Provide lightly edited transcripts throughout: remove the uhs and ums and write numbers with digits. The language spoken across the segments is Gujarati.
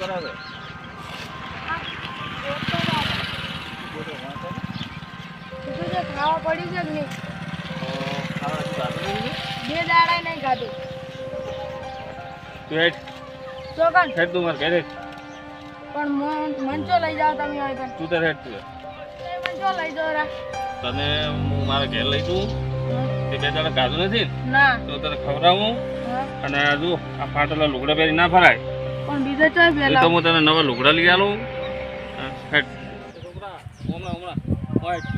કરે છે? ખાવા પડ્યું છે કે નહીં? ખાવા શું ખાધું નહીં? 2 દાડા નહીં ખાધું. તું હેઠ ચોકન હેઠ તું મારે ઘરે પણ મંચો લઈ જાઓ તમે હોય તો. તું તારે હેઠ તું મંચો લઈ જાઓ રા. તને હું મારા ઘેર લઈ જઉં તે 2 દાડા ખાધું નથી ને ના તો તને ખવડાવું હા. અને હજુ આ ફાટેલા લુગડા પહેરી ના ફરાય પણ બીજા ચોય એ પેલા તો હું તને નવા લુગડા લઈ આલું હેઠ છોકરા હમણાં હેઠ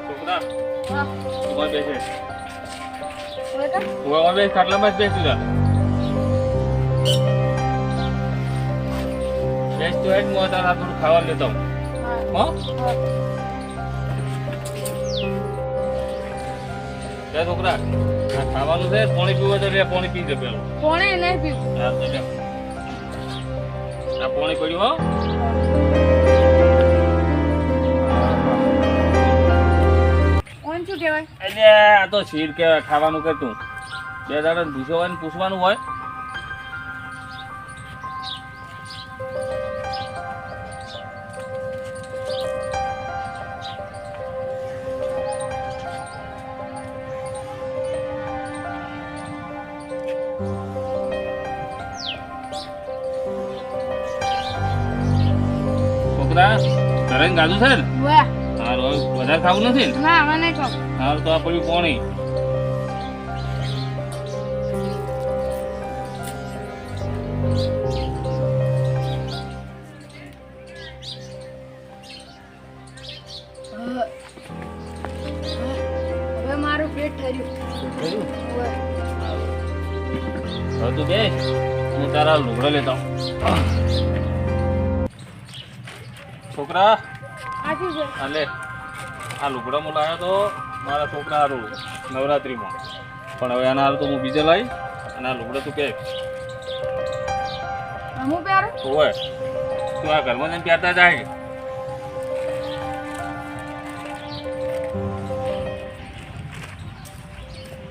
છોકરા હા ઉભા બેસે હોય તો ઉભા બેસ ખાટલામાં જ બેસી જા બેસ તો હેઠ હું તારા થોડું ખાવા લેતો હું હા હો હા. લે છોકરા આ ખાવાનું છે પાણી પીવું તો લે પાણી પીજે પેલું કોણે નહીં પીવું? હા તો લે આ પાણી પડ્યું હો કોણ શું કહેવાય? એટલે આ તો શીર કહેવાય ખાવાનું કે તું 2 દાડા પૂછવાનું પૂછવાનું હોય છોકરા ઘરે ગાધું છે ને વાહ હારું હવે વધારે ખાવું નથી ને ના મને કહો. હારું તો આ પડ્યું પાણી હવે મારું પેટ ઠર્યું. હવે હવે તું બે હું તારા લુગડા લેતા આવું. છોકરા આ શું છે? આ લે આ લુગડા હું લાવ્યો તો મારા છોકરા હારું નવરાત્રિમાં પણ હવે આના હારું તો હું બીજે લાવી અને આ લુગડા તું પહેર હમું પહેરું? હોય તું આ ઘરમાં જઈને પહેરતા જાય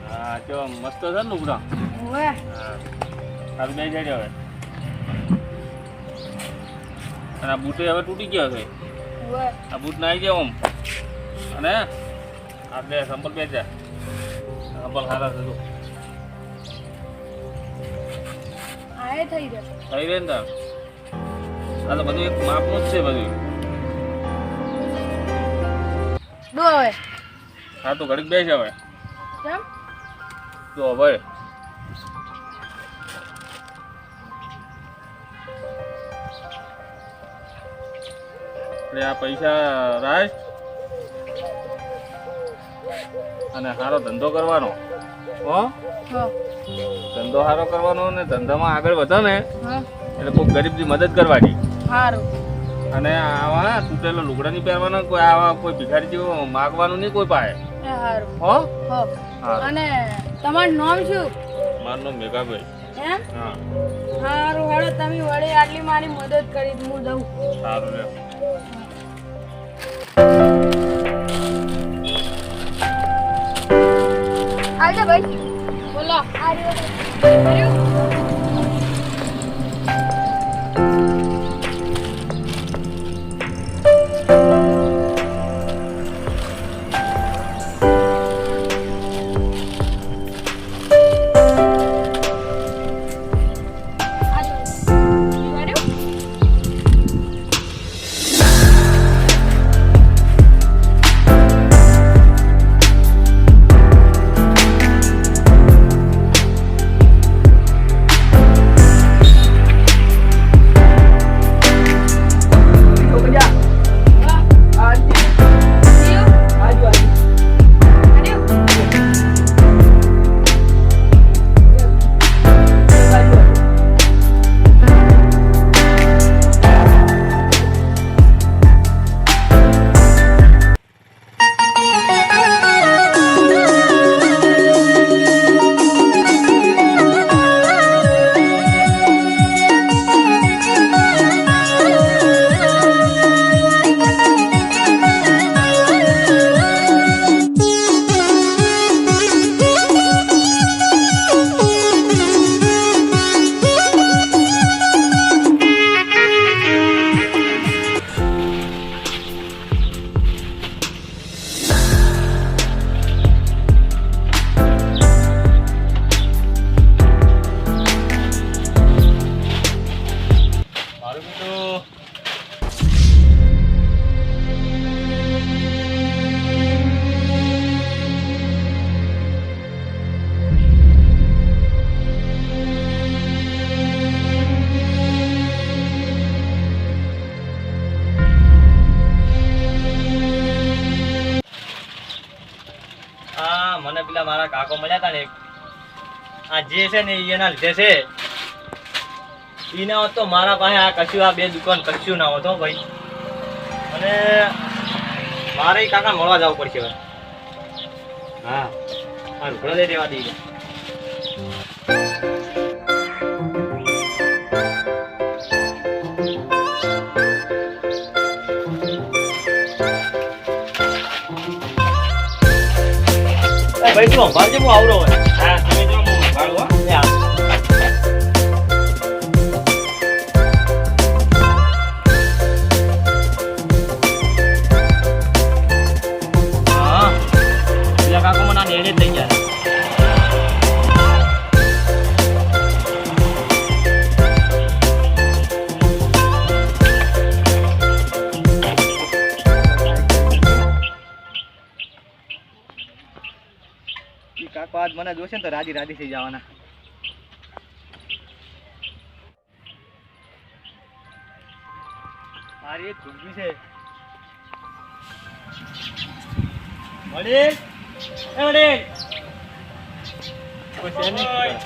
હા કેવા મસ્ત છે ને લુગડા હવે હા તારું બે જાય હવે અને આ બૂટે હવે તૂટી ગયા છે હવે આ બૂટ નાઈ જાય આમ અને આ બે સંપલ બે જા સંપલ સારા છે તું આ એ થઈ જાય. થઈ રહે ને તાર આ તો બધું એક માપનું જ છે બધું દો હવે હા તો ઘડીક બેસ હવે કેમ? જો હવે એટલે આ પૈસા રાખ અને સારો ધંધો કરવાનો હો હા ધંધો સારો કરવાનો ને ધંધામાં આગળ વધે ને હા એટલે કોઈ ગરીબની મદદ કરવાની સારું. અને આવા તૂટેલા લુગડા નહીં પહેરવાના કોઈ આવા કોઈ ભિખારી જેવું માગવાનું નહીં કોઈ પાસે એ સારું. હો હો હા અને તમારું નામ શું? મારું નામ મેઘાભાઈ એમ? હા સારું હેડો તમે વળી આટલી મારી મદદ કરી હું દઉં. સારું રે આવજો ભાઈ. બોલો આ રહ્યું. આ મને પેલા મારા કાકો મળ્યા હતા ને એક. આ જે છે ને એના લીધે છે. ઈ ના હોત તો મારા પાસે આ કશું આ બે દુકાન કશું ના હોત હો ભાઈ. અને મારે ઈ કાકા મળવા જવું પડશે હવે. હા આ રૂપડા લઈ દેવા દઈએ. ભાઈ તું અંભારજે હું આવડો હોય. હા તમે જો હું ભાડું હો. એ આ. હા પેલા કાકો મને આ નેડે જ લઈ ગયા. કાકો આજ મને જોશે ને તો રાજી રાજી થઈ જવાના. મારી એક ઝૂંપડી છે. વડીલ, એ વડીલ. કોઈ છે નહીં.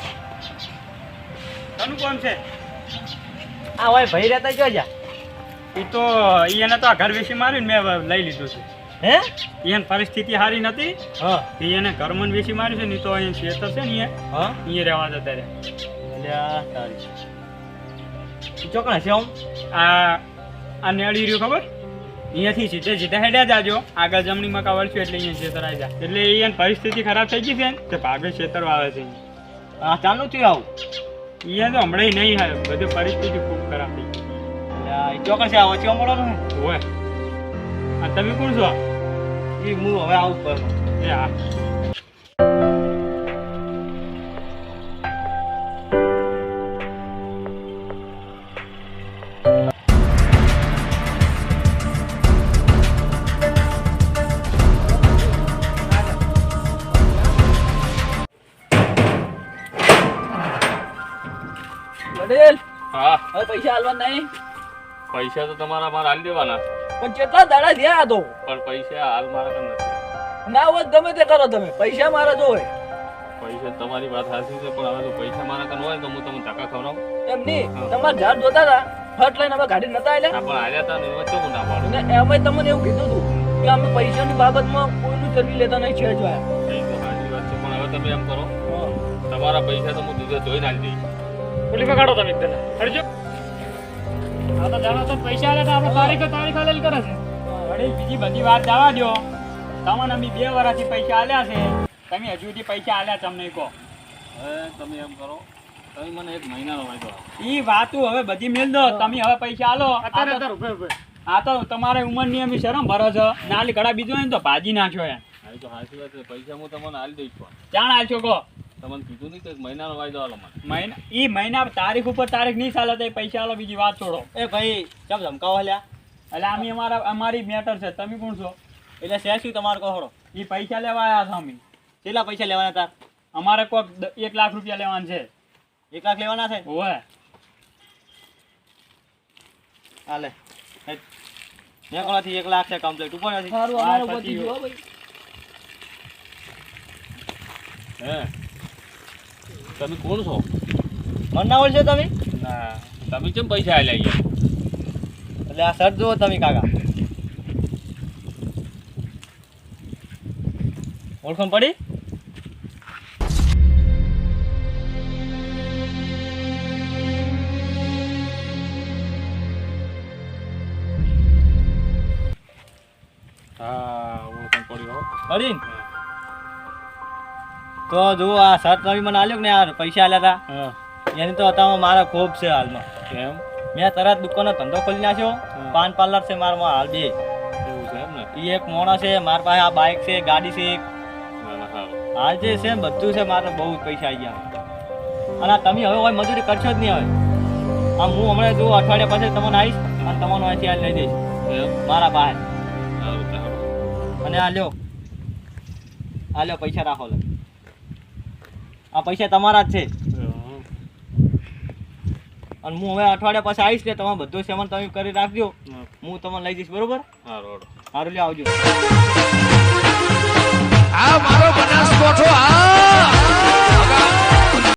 તનું કોણ છે? આ હોય ભાઈ રહેતા જો જા. એ તો એને તો આ ઘર વેચી માર્યું ને મેં લઈ લીધું છે. હે? એને પરિસ્થિતિ સારી નથી. હા. એને ઘરમાં વેચી માર્યું છે ને તો અહીં ખેતર છે ને હા. અહીંયા રહેવા જતા રહ્યા. અલ્યા તારી. ઈ ચોકણા છે આમ? આ નેળી રહ્યું ખબર? અહીંયાથી સીધે સીધા હેડ્યા જાજો. આગળ જમણી મકા વળશું એટલે અહીંયા ખેતર આવી જાય. એટલે એને પરિસ્થિતિ ખરાબ થઈ ગઈ છે ને તે ભાગે ખેતર વાવે છે. હા ચાલુ થયું આવું. અહીંયા તો હમણાં નહીં આવે. બધી પરિસ્થિતિ ખૂબ ખરાબ થઈ ગઈ. અલ્યા ઈ ચોકણ છે આ વચ્ચે મળવાનું હે? હોય. આ તમે કોણ છો? ઈ હું હવે આવું પર. એ હા. વડીલ હા હવે પૈસા આલવા નહીં. પૈસા તો તમારા મારે હાલ દેવાના પણ કેટલા દાડા થયા આ તો. પણ પૈસા હાલ મારા કન નથી. ના હોય ગમે તે કરો તમે, પૈસા મારા જોવે. પૈસા તમારી વાત સાચી છે પણ હવે તો પૈસા મારા કન હોય તો હું તમને ધક્કા ખવડાવું. એમ નહીં, તમારા ઝાડ જોતા હતા ફટ લઈને અમે ગાડી નતા આલ્યા. પણ હાલ્યા હતા ને એમાં ચોખ્ખું ના પાડું. ને એમાંય તમને એવું કીધું હતું કે અમે પૈસાની બાબતમાં કોઈનું ચરબી લેતા નહીં, છે જોયા. એ તો સાચી વાત છે પણ હવે તમે એમ કરો તમારા પૈસા તો હું દૂધે ધોઈને હાલી દઈશ. પુલી પકડો તમે એકદમ હરજો. આ તો જાણો તો પૈસા આલે તો આપણે તારીખ આલેલ કરે છે. વળી બીજી બધી વાત જવા દો. તમને અમે 2 વર્ષથી પૈસા આલ્યા છે. તમે હજુ સુધી પૈસા આલ્યા તમને કહો. હવે તમે એમ કરો તમે મને 1 મહિનાનો વાયદો આપો. ઈ વાતું હવે બધી મેલ દો. તમે હવે પૈસા આલો. અત્યારે ઉભે ઉભે. આ તો તમારે ઉંમરની એમ શરમ ભરો છો. નાલી ઘડા બીજો હોય ને તો ભાજી નાખ્યો એમ. હા તો સાચી વાત છે. પૈસા હું તમને આલી દઈશ પણ ચાણ આલશો કહો. તમને કીધું નહીં કે 1 મહિનાનો વાયદો આલો મને. મહિના તારીખ ઉપર તારીખ નહીં ચાલે તો પૈસા આલો. બીજી વાત છોડો. એ ભાઈ કેમ ધમકાવો લ્યા? એટલે અમારી મેટર છે. તમે કોણ છો? એટલે છે શું તમારે કહો? એ પૈસા લેવા આવ્યા છો અમે. કેટલા પૈસા લેવાના તાર? અમારે કોઈક 1 લાખ રૂપિયા લેવાના છે. 1 લાખ લેવાના છે? ઓય હાલે મેં કોણાથી 1 લાખ છે કમ્પ્લીટ ઉપર નથી. સારું અમારે પતી ગયું હો ભાઈ. હે તમે કોણ છો? મન્નાવલ છો તમે? ના તમે કેમ પૈસા આલ્યા યાર? એટલે આ શર્ટ જુઓ તમે કાકા. ઓળખણ પડી? હા ઓળખાણ પડી હો. પડી ને? તો જુઓ આ શર્ટ તમે મને આલ્યો કે ને યાર પૈસા આલ્યા હતા હા એની તો અત્યારમાં મારા ખૂબ છે હાલમાં. કેમ મેં તરત દુકાનનો ધંધો ખોલી નાખ્યો. પાન પાર્લર છે મારામાં હાલ 2. એવું છે એમ ને? એ એક મોણો છે મારા પાસે. આ બાઇક છે, ગાડી છે એક. ના ના સારું. હાલ જે છે ને બધું છે. મારે બહુ જ પૈસા આવી ગયા. અને આ તમે હવે મજૂરી કરશો જ નહીં હવે. આમ હું હમણાં જો અઠવાડિયા પછી તમને આવીશ અને તમને અહીંથી આ લઈ દઈશ એમ મારા પાસે. સારું સારું. અને આ લ્યો પૈસા રાખો લે. આ પૈસા તમારા જ છે. અને હું હવે અઠવાડિયા પછી આવીશ ને તમે બધું સામાન તમે કરી રાખજો. હું તમને લઈ જઈશ બરોબર? સારું સારું લ્યો આવજો. આ મારો બનાસકોઠો આ